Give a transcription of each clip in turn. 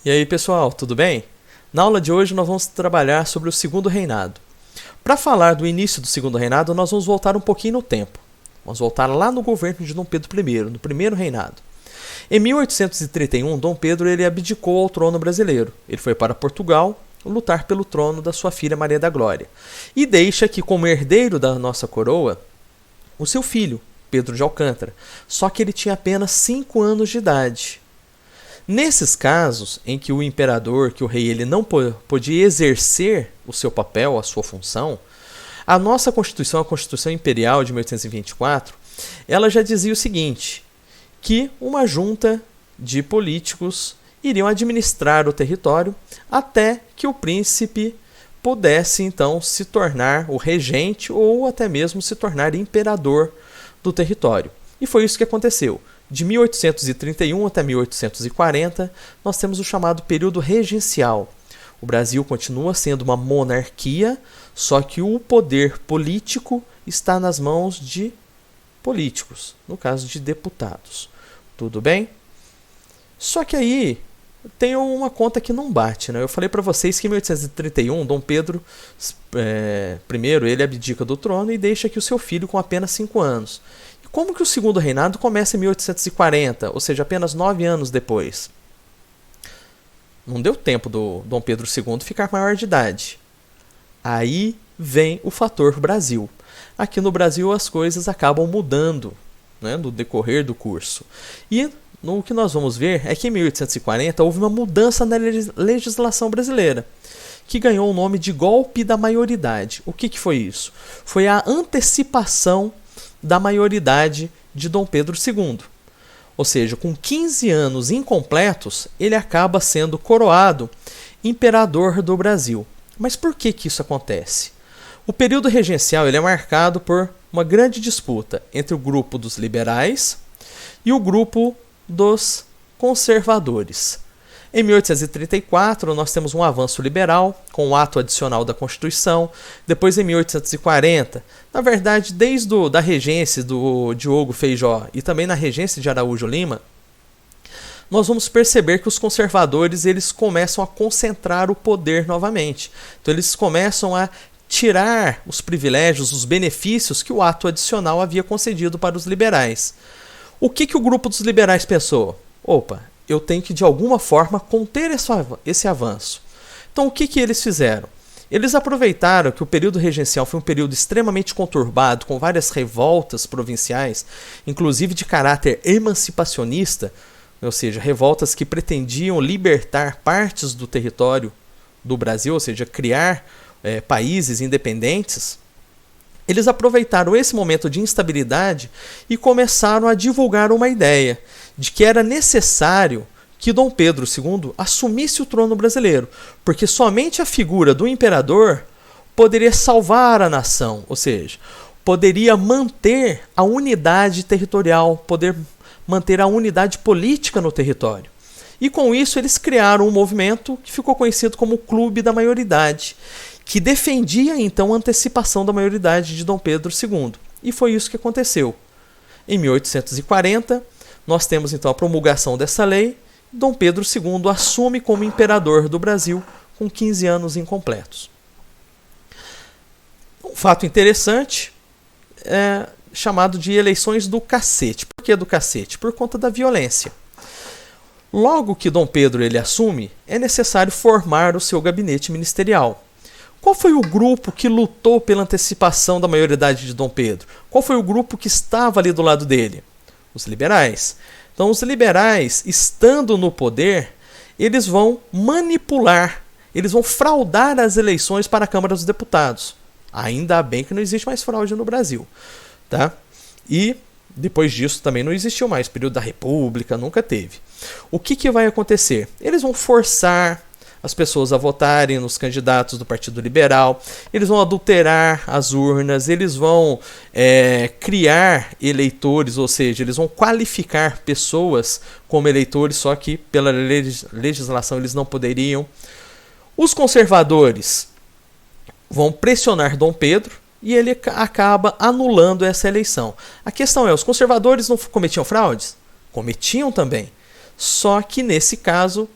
E aí pessoal, tudo bem? Na aula de hoje nós vamos trabalhar sobre o Segundo Reinado. Para falar do início do Segundo Reinado, nós vamos voltar um pouquinho no tempo. Vamos voltar lá no governo de Dom Pedro I, no primeiro reinado. Em 1831, Dom Pedro ele abdicou ao trono brasileiro. Ele foi para Portugal lutar pelo trono da sua filha Maria da Glória. E deixa que como herdeiro da nossa coroa, o seu filho, Pedro de Alcântara. Só que ele tinha apenas 5 anos de idade. Nesses casos em que o imperador, que o rei, ele não podia exercer o seu papel, a sua função, a nossa Constituição, a Constituição Imperial de 1824, ela já dizia o seguinte, que uma junta de políticos iriam administrar o território até que o príncipe pudesse então se tornar o regente ou até mesmo se tornar imperador do território. E foi isso que aconteceu. De 1831 até 1840, nós temos o chamado período regencial. O Brasil continua sendo uma monarquia, só que o poder político está nas mãos de políticos, no caso de deputados. Tudo bem? Só que aí tem uma conta que não bate, né? Eu falei para vocês que em 1831, Dom Pedro I ele abdica do trono e deixa que o seu filho com apenas 5 anos. Como que o Segundo Reinado começa em 1840, ou seja, apenas 9 anos depois? Não deu tempo do Dom Pedro II ficar maior de idade. Aí vem o fator Brasil. Aqui no Brasil as coisas acabam mudando, né, no decorrer do curso. E o que nós vamos ver é que em 1840 houve uma mudança na legislação brasileira, que ganhou o nome de golpe da maioridade. O que foi isso? Foi a antecipação da maioridade de Dom Pedro II. Ou seja, com 15 anos incompletos, ele acaba sendo coroado imperador do Brasil. Mas por que isso acontece? O período regencial ele é marcado por uma grande disputa entre o grupo dos liberais e o grupo dos conservadores. Em 1834, nós temos um avanço liberal, com o ato adicional da Constituição. Depois, em 1840, na verdade, desde a regência do Diogo Feijó e também na regência de Araújo Lima, nós vamos perceber que os conservadores eles começam a concentrar o poder novamente. Então, eles começam a tirar os privilégios, os benefícios que o ato adicional havia concedido para os liberais. O que o grupo dos liberais pensou? Opa, eu tenho que de alguma forma conter esse avanço. Então o que eles fizeram? Eles aproveitaram que o período regencial foi um período extremamente conturbado, com várias revoltas provinciais, inclusive de caráter emancipacionista, ou seja, revoltas que pretendiam libertar partes do território do Brasil, ou seja, criar países independentes. Eles aproveitaram esse momento de instabilidade e começaram a divulgar uma ideia de que era necessário que Dom Pedro II assumisse o trono brasileiro, porque somente a figura do imperador poderia salvar a nação, ou seja, poderia manter a unidade territorial, poder manter a unidade política no território. E com isso eles criaram um movimento que ficou conhecido como Clube da Maioridade, que defendia então a antecipação da maioridade de Dom Pedro II. E foi isso que aconteceu. Em 1840, nós temos então a promulgação dessa lei. Dom Pedro II assume como imperador do Brasil com 15 anos incompletos. Um fato interessante é chamado de eleições do cacete. Por que do cacete? Por conta da violência. Logo que Dom Pedro ele assume, é necessário formar o seu gabinete ministerial. Qual foi o grupo que lutou pela antecipação da maioridade de Dom Pedro? Qual foi o grupo que estava ali do lado dele? Os liberais. Então, os liberais, estando no poder, eles vão manipular, eles vão fraudar as eleições para a Câmara dos Deputados. Ainda bem que não existe mais fraude no Brasil. Tá? E depois disso também não existiu mais. Período da República, nunca teve. O que vai acontecer? Eles vão forçar as pessoas a votarem nos candidatos do Partido Liberal, eles vão adulterar as urnas, eles vão criar eleitores, ou seja, eles vão qualificar pessoas como eleitores, só que pela legislação eles não poderiam. Os conservadores vão pressionar Dom Pedro e ele acaba anulando essa eleição. A questão é, os conservadores não cometiam fraudes? Cometiam também, só que nesse caso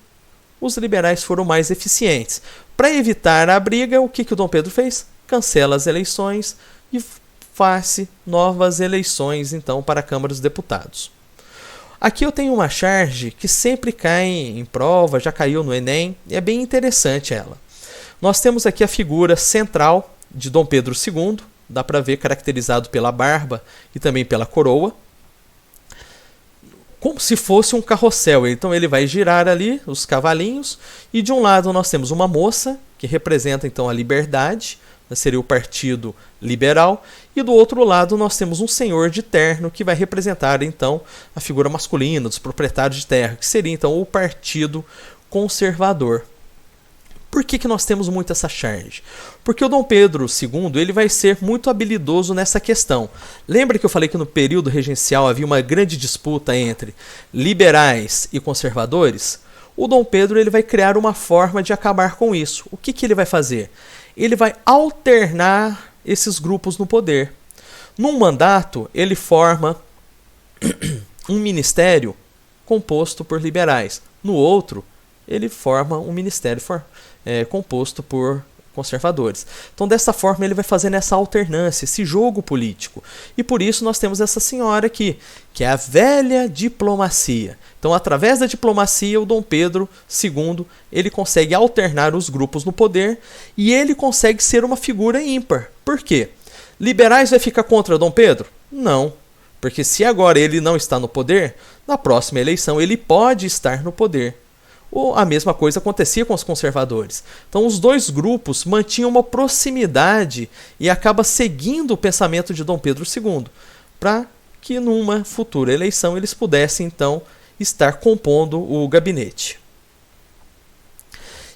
os liberais foram mais eficientes. Para evitar a briga, o que o Dom Pedro fez? Cancela as eleições e faz novas eleições, então, para a Câmara dos Deputados. Aqui eu tenho uma charge que sempre cai em prova, já caiu no Enem, e é bem interessante ela. Nós temos aqui a figura central de Dom Pedro II, dá para ver caracterizado pela barba e também pela coroa, como se fosse um carrossel. Então ele vai girar ali os cavalinhos, e de um lado nós temos uma moça, que representa então a liberdade, seria o Partido Liberal, e do outro lado nós temos um senhor de terno que vai representar então a figura masculina dos proprietários de terra, que seria então o Partido Conservador. Por que nós temos muito essa charge? Porque o Dom Pedro II ele vai ser muito habilidoso nessa questão. Lembra que eu falei que no período regencial havia uma grande disputa entre liberais e conservadores? O Dom Pedro ele vai criar uma forma de acabar com isso. O que ele vai fazer? Ele vai alternar esses grupos no poder. Num mandato, ele forma um ministério composto por liberais. No outro, ele forma um ministério composto por conservadores. Então, dessa forma, ele vai fazendo essa alternância, esse jogo político. E por isso nós temos essa senhora aqui, que é a velha diplomacia. Então, através da diplomacia, o Dom Pedro II ele consegue alternar os grupos no poder e ele consegue ser uma figura ímpar. Por quê? Liberais vai ficar contra Dom Pedro? Não. Porque se agora ele não está no poder, na próxima eleição ele pode estar no poder. Ou a mesma coisa acontecia com os conservadores. Então os dois grupos mantinham uma proximidade e acaba seguindo o pensamento de Dom Pedro II, para que numa futura eleição eles pudessem então estar compondo o gabinete.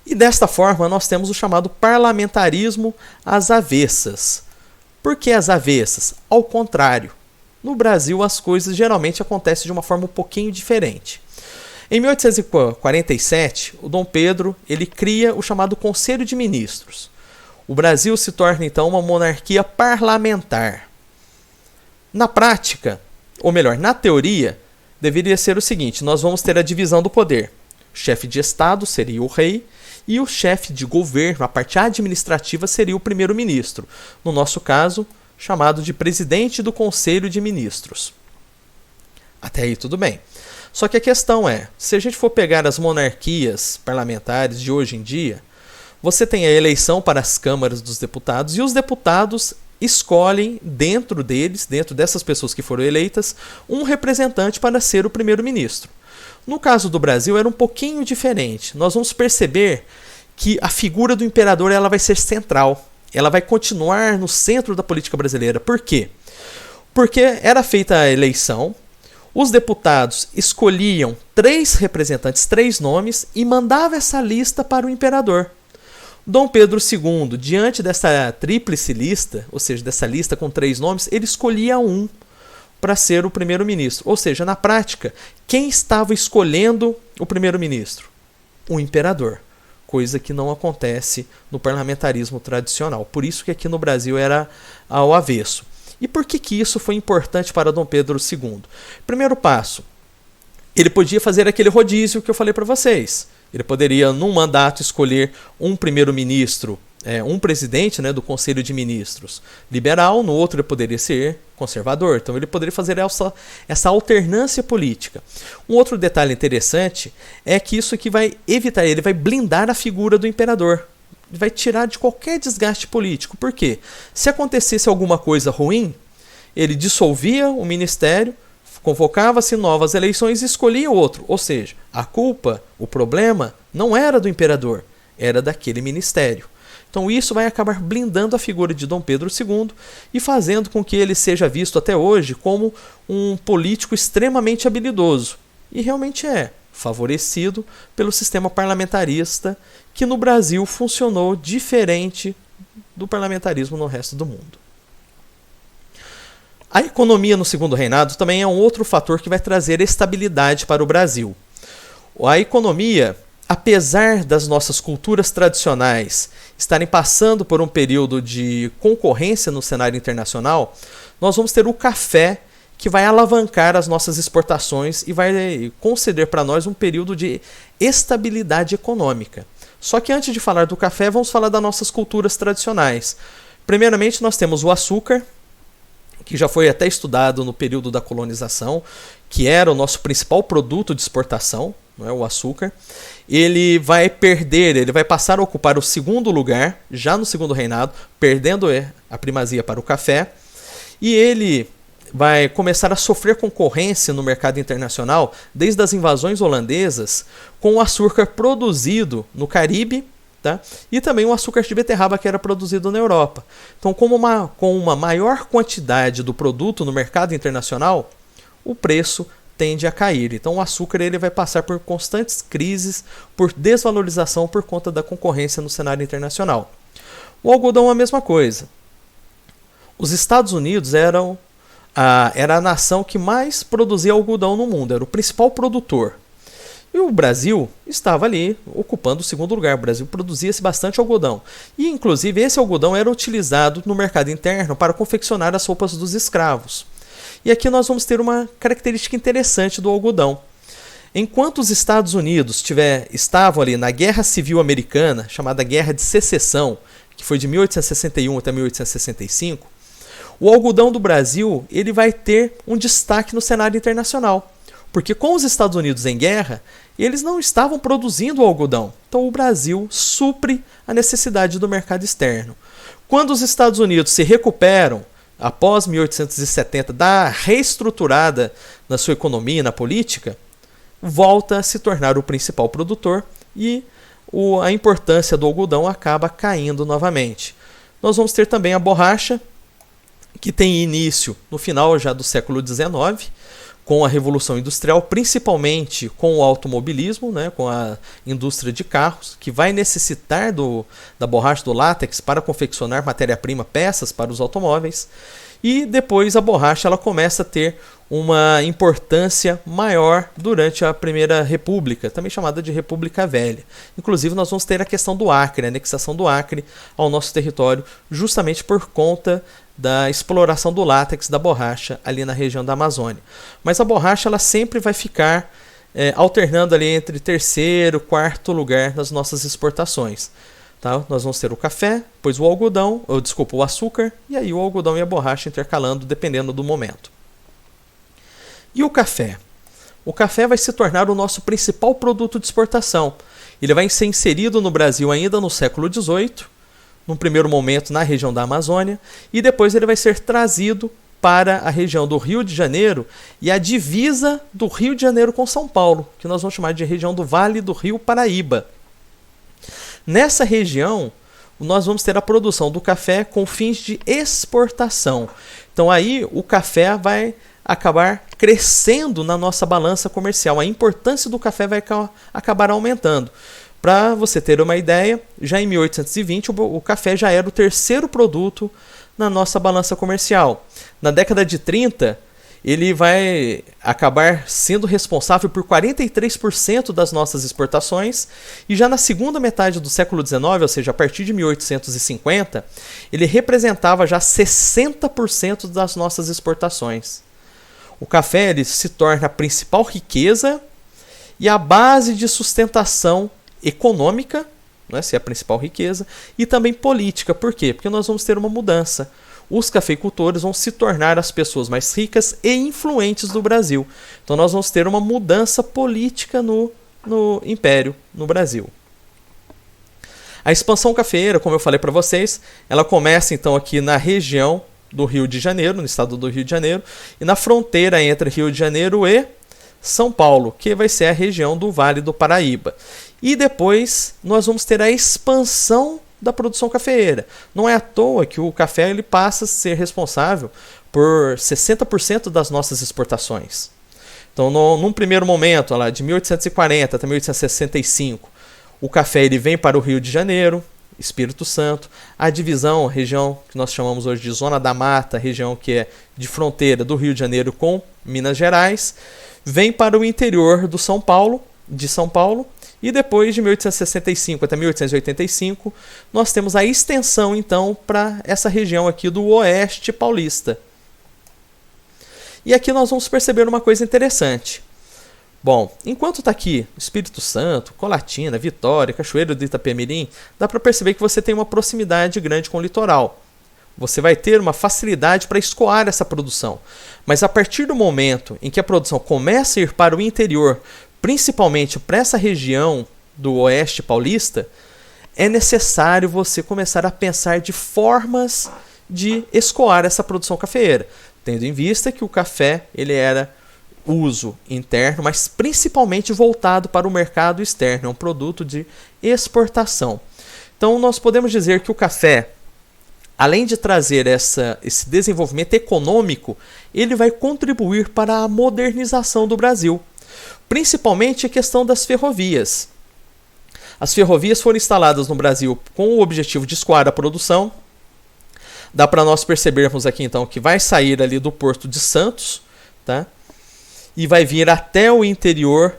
E desta forma nós temos o chamado parlamentarismo às avessas. Por que às avessas? Ao contrário. No Brasil as coisas geralmente acontecem de uma forma um pouquinho diferente. Em 1847, o Dom Pedro ele cria o chamado Conselho de Ministros. O Brasil se torna então uma monarquia parlamentar. Na prática, ou melhor, na teoria, deveria ser o seguinte: nós vamos ter a divisão do poder. O chefe de Estado seria o rei e o chefe de governo, a parte administrativa, seria o primeiro-ministro. No nosso caso, chamado de presidente do Conselho de Ministros. Até aí tudo bem. Só que a questão é, se a gente for pegar as monarquias parlamentares de hoje em dia, você tem a eleição para as câmaras dos deputados e os deputados escolhem dentro deles, dentro dessas pessoas que foram eleitas, um representante para ser o primeiro-ministro. No caso do Brasil era um pouquinho diferente. Nós vamos perceber que a figura do imperador ela vai ser central. Ela vai continuar no centro da política brasileira. Por quê? Porque era feita a eleição, os deputados escolhiam 3 representantes, 3 nomes, e mandavam essa lista para o imperador. Dom Pedro II, diante dessa tríplice lista, ou seja, dessa lista com 3 nomes, ele escolhia um para ser o primeiro-ministro. Ou seja, na prática, quem estava escolhendo o primeiro-ministro? O imperador. Coisa que não acontece no parlamentarismo tradicional. Por isso que aqui no Brasil era ao avesso. E por que isso foi importante para Dom Pedro II? Primeiro passo, ele podia fazer aquele rodízio que eu falei para vocês. Ele poderia, num mandato, escolher um primeiro-ministro, um presidente, do Conselho de Ministros liberal, no outro ele poderia ser conservador. Então ele poderia fazer essa alternância política. Um outro detalhe interessante é que isso aqui vai evitar, ele vai blindar a figura do imperador. Vai tirar de qualquer desgaste político. Por quê? Se acontecesse alguma coisa ruim, ele dissolvia o ministério, convocava-se novas eleições e escolhia outro. Ou seja, a culpa, o problema, não era do imperador, era daquele ministério. Então isso vai acabar blindando a figura de Dom Pedro II e fazendo com que ele seja visto até hoje como um político extremamente habilidoso. E realmente é, favorecido pelo sistema parlamentarista que no Brasil funcionou diferente do parlamentarismo no resto do mundo. A economia no Segundo Reinado também é um outro fator que vai trazer estabilidade para o Brasil. A economia, apesar das nossas culturas tradicionais estarem passando por um período de concorrência no cenário internacional, nós vamos ter o café que vai alavancar as nossas exportações e vai conceder para nós um período de estabilidade econômica. Só que antes de falar do café, vamos falar das nossas culturas tradicionais. Primeiramente, nós temos o açúcar, que já foi até estudado no período da colonização, que era o nosso principal produto de exportação, não é, o açúcar. Ele vai passar a ocupar o segundo lugar, já no segundo reinado, perdendo a primazia para o café. E ele vai começar a sofrer concorrência no mercado internacional desde as invasões holandesas com o açúcar produzido no Caribe, tá? E também o açúcar de beterraba que era produzido na Europa. Então, com uma maior quantidade do produto no mercado internacional, o preço tende a cair. Então, o açúcar ele vai passar por constantes crises, por desvalorização por conta da concorrência no cenário internacional. O algodão é a mesma coisa. Os Estados Unidos era a nação que mais produzia algodão no mundo, era o principal produtor. E o Brasil estava ali ocupando o segundo lugar. O Brasil produzia-se bastante algodão. E, inclusive, esse algodão era utilizado no mercado interno para confeccionar as roupas dos escravos. E aqui nós vamos ter uma característica interessante do algodão. Enquanto os Estados Unidos estavam ali na Guerra Civil Americana, chamada Guerra de Secessão, que foi de 1861 até 1865, o algodão do Brasil ele vai ter um destaque no cenário internacional. Porque com os Estados Unidos em guerra, eles não estavam produzindo o algodão. Então o Brasil supre a necessidade do mercado externo. Quando os Estados Unidos se recuperam, após 1870, da reestruturada na sua economia e na política, volta a se tornar o principal produtor e a importância do algodão acaba caindo novamente. Nós vamos ter também a borracha, que tem início no final já do século XIX, com a Revolução Industrial, principalmente com o automobilismo, né, com a indústria de carros, que vai necessitar da borracha do látex para confeccionar matéria-prima, peças para os automóveis. E depois a borracha ela começa a ter uma importância maior durante a Primeira República, também chamada de República Velha. Inclusive nós vamos ter a questão do Acre, a anexação do Acre ao nosso território, justamente por conta da exploração do látex da borracha ali na região da Amazônia. Mas a borracha ela sempre vai ficar alternando ali entre terceiro, quarto lugar nas nossas exportações. Tá? Nós vamos ter o café, depois o açúcar, e aí o algodão e a borracha intercalando dependendo do momento. E o café? O café vai se tornar o nosso principal produto de exportação. Ele vai ser inserido no Brasil ainda no século XVIII, num primeiro momento na região da Amazônia, e depois ele vai ser trazido para a região do Rio de Janeiro e a divisa do Rio de Janeiro com São Paulo, que nós vamos chamar de região do Vale do Rio Paraíba. Nessa região, nós vamos ter a produção do café com fins de exportação. Então aí o café vai acabar crescendo na nossa balança comercial. A importância do café vai acabar aumentando. Para você ter uma ideia, já em 1820 o café já era o terceiro produto na nossa balança comercial. Na década de 30, ele vai acabar sendo responsável por 43% das nossas exportações, e já na segunda metade do século XIX, ou seja, a partir de 1850, ele representava já 60% das nossas exportações. O café ele se torna a principal riqueza e a base de sustentação econômica, né, se é a principal riqueza, e também política. Por quê? Porque nós vamos ter uma mudança. Os cafeicultores vão se tornar as pessoas mais ricas e influentes do Brasil. Então nós vamos ter uma mudança política no Império, no Brasil. A expansão cafeeira, como eu falei para vocês, ela começa então aqui na região do Rio de Janeiro, no estado do Rio de Janeiro, e na fronteira entre Rio de Janeiro e São Paulo, que vai ser a região do Vale do Paraíba. E depois nós vamos ter a expansão da produção cafeeira. Não é à toa que o café ele passa a ser responsável por 60% das nossas exportações. Então, num primeiro momento, lá, de 1840 até 1865, o café ele vem para o Rio de Janeiro, Espírito Santo, a divisão, a região que nós chamamos hoje de Zona da Mata, região que é de fronteira do Rio de Janeiro com Minas Gerais, vem para o interior de São Paulo, e depois de 1865 até 1885, nós temos a extensão então para essa região aqui do Oeste Paulista. E aqui nós vamos perceber uma coisa interessante. Bom, enquanto está aqui Espírito Santo, Colatina, Vitória, Cachoeiro do Itapemirim, dá para perceber que você tem uma proximidade grande com o litoral. Você vai ter uma facilidade para escoar essa produção. Mas a partir do momento em que a produção começa a ir para o interior, principalmente para essa região do oeste paulista, é necessário você começar a pensar de formas de escoar essa produção cafeeira, tendo em vista que o café ele era uso interno, mas principalmente voltado para o mercado externo, é um produto de exportação. Então nós podemos dizer que o café, além de trazer esse desenvolvimento econômico, ele vai contribuir para a modernização do Brasil, principalmente a questão das ferrovias. As ferrovias foram instaladas no Brasil com o objetivo de escoar a produção. Dá para nós percebermos aqui então que vai sair ali do Porto de Santos, tá? E vai vir até o interior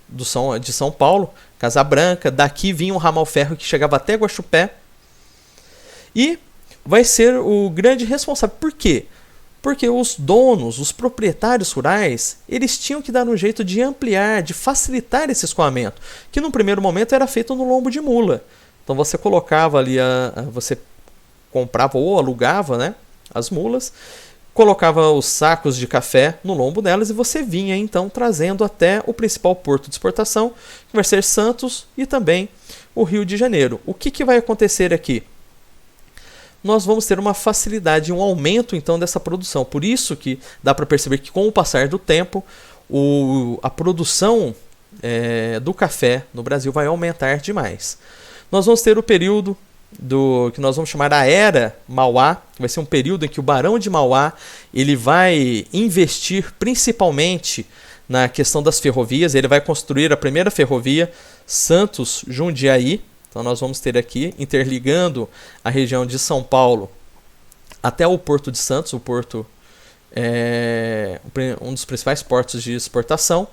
de São Paulo, Casa Branca. Daqui vinha um ramal ferro que chegava até Guaxupé. E vai ser o grande responsável. Por quê? Porque os donos, os proprietários rurais, eles tinham que dar um jeito de ampliar, de facilitar esse escoamento, que no primeiro momento era feito no lombo de mula. Então você colocava ali, você comprava ou alugava, né, as mulas, colocava os sacos de café no lombo delas e você vinha então trazendo até o principal porto de exportação, que vai ser Santos e também o Rio de Janeiro. O que vai acontecer aqui? Nós vamos ter uma facilidade, um aumento então dessa produção. Por isso que dá para perceber que com o passar do tempo, a produção do café no Brasil vai aumentar demais. Nós vamos ter o período que nós vamos chamar a Era Mauá, que vai ser um período em que o Barão de Mauá ele vai investir principalmente na questão das ferrovias. Ele vai construir a primeira ferrovia Santos-Jundiaí. Então nós vamos ter aqui, interligando a região de São Paulo até o Porto de Santos, o porto um dos principais portos de exportação.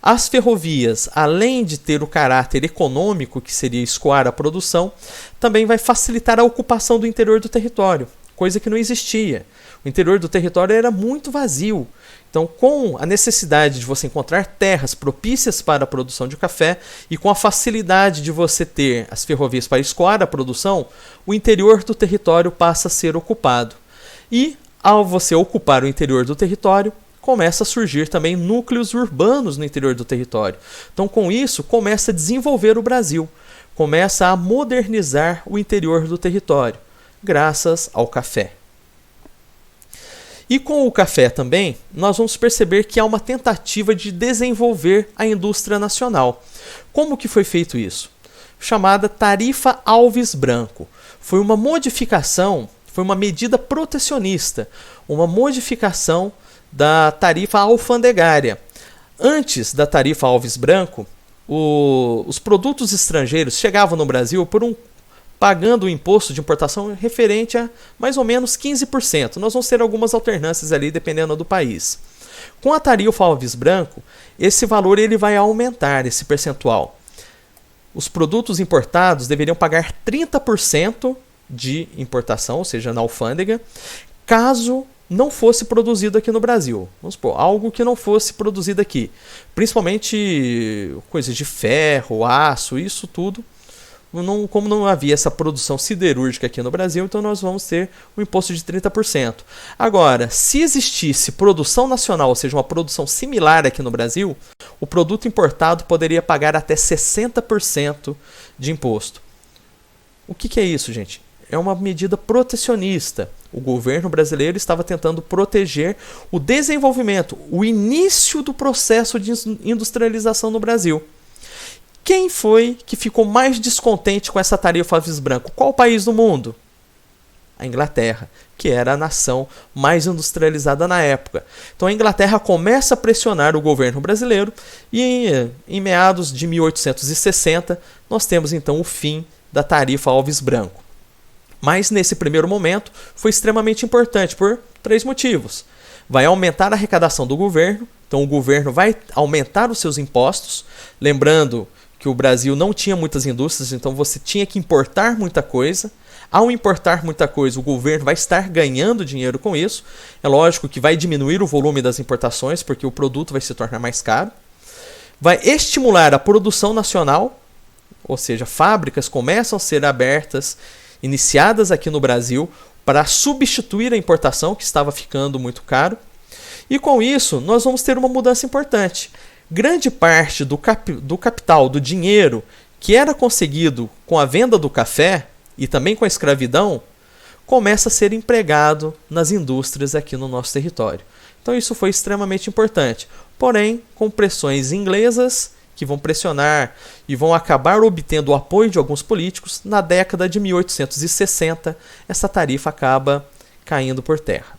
As ferrovias, além de ter o caráter econômico, que seria escoar a produção, também vai facilitar a ocupação do interior do território, coisa que não existia. O interior do território era muito vazio. Então, com a necessidade de você encontrar terras propícias para a produção de café e com a facilidade de você ter as ferrovias para escoar a produção, o interior do território passa a ser ocupado. E, ao você ocupar o interior do território, começa a surgir também núcleos urbanos no interior do território. Então, com isso, começa a desenvolver o Brasil, começa a modernizar o interior do território, graças ao café. E com o café também, nós vamos perceber que há uma tentativa de desenvolver a indústria nacional. Como que foi feito isso? Chamada Tarifa Alves Branco. Foi uma modificação, foi uma medida protecionista, uma modificação da tarifa alfandegária. Antes da Tarifa Alves Branco, os produtos estrangeiros chegavam no Brasil pagando o imposto de importação referente a mais ou menos 15%. Nós vamos ter algumas alternâncias ali dependendo do país. Com a Tarifa Alves Branco, esse valor ele vai aumentar, esse percentual. Os produtos importados deveriam pagar 30% de importação, ou seja, na alfândega, caso não fosse produzido aqui no Brasil. Vamos supor, algo que não fosse produzido aqui. Principalmente coisas de ferro, aço, isso tudo. Como não havia essa produção siderúrgica aqui no Brasil, então nós vamos ter um imposto de 30%. Agora, se existisse produção nacional, ou seja, uma produção similar aqui no Brasil, o produto importado poderia pagar até 60% de imposto. O que é isso, gente? É uma medida protecionista. O governo brasileiro estava tentando proteger o desenvolvimento, o início do processo de industrialização no Brasil. Quem foi que ficou mais descontente com essa tarifa Alves Branco? Qual país do mundo? A Inglaterra, que era a nação mais industrializada na época. Então a Inglaterra começa a pressionar o governo brasileiro e em meados de 1860 nós temos então o fim da tarifa Alves Branco. Mas nesse primeiro momento foi extremamente importante por 3 motivos. Vai aumentar a arrecadação do governo, então o governo vai aumentar os seus impostos, lembrando que o Brasil não tinha muitas indústrias, então você tinha que importar muita coisa. Ao importar muita coisa, o governo vai estar ganhando dinheiro com isso. É lógico que vai diminuir o volume das importações, porque o produto vai se tornar mais caro. vai estimular a produção nacional, ou seja, fábricas começam a ser abertas, iniciadas aqui no Brasil, para substituir a importação, que estava ficando muito caro. E com isso, nós vamos ter uma mudança importante. Grande parte do capital, do dinheiro, que era conseguido com a venda do café e também com a escravidão, começa a ser empregado nas indústrias aqui no nosso território. Então isso foi extremamente importante. Porém, com pressões inglesas, que vão pressionar e vão acabar obtendo o apoio de alguns políticos, na década de 1860, essa tarifa acaba caindo por terra.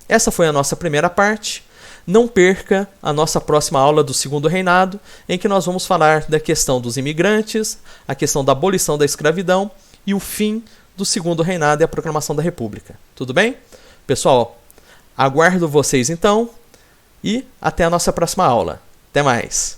Essa foi a nossa primeira parte. Não perca a nossa próxima aula do Segundo Reinado, em que nós vamos falar da questão dos imigrantes, a questão da abolição da escravidão e o fim do Segundo Reinado e a proclamação da República. Tudo bem? Pessoal, aguardo vocês então e até a nossa próxima aula. Até mais!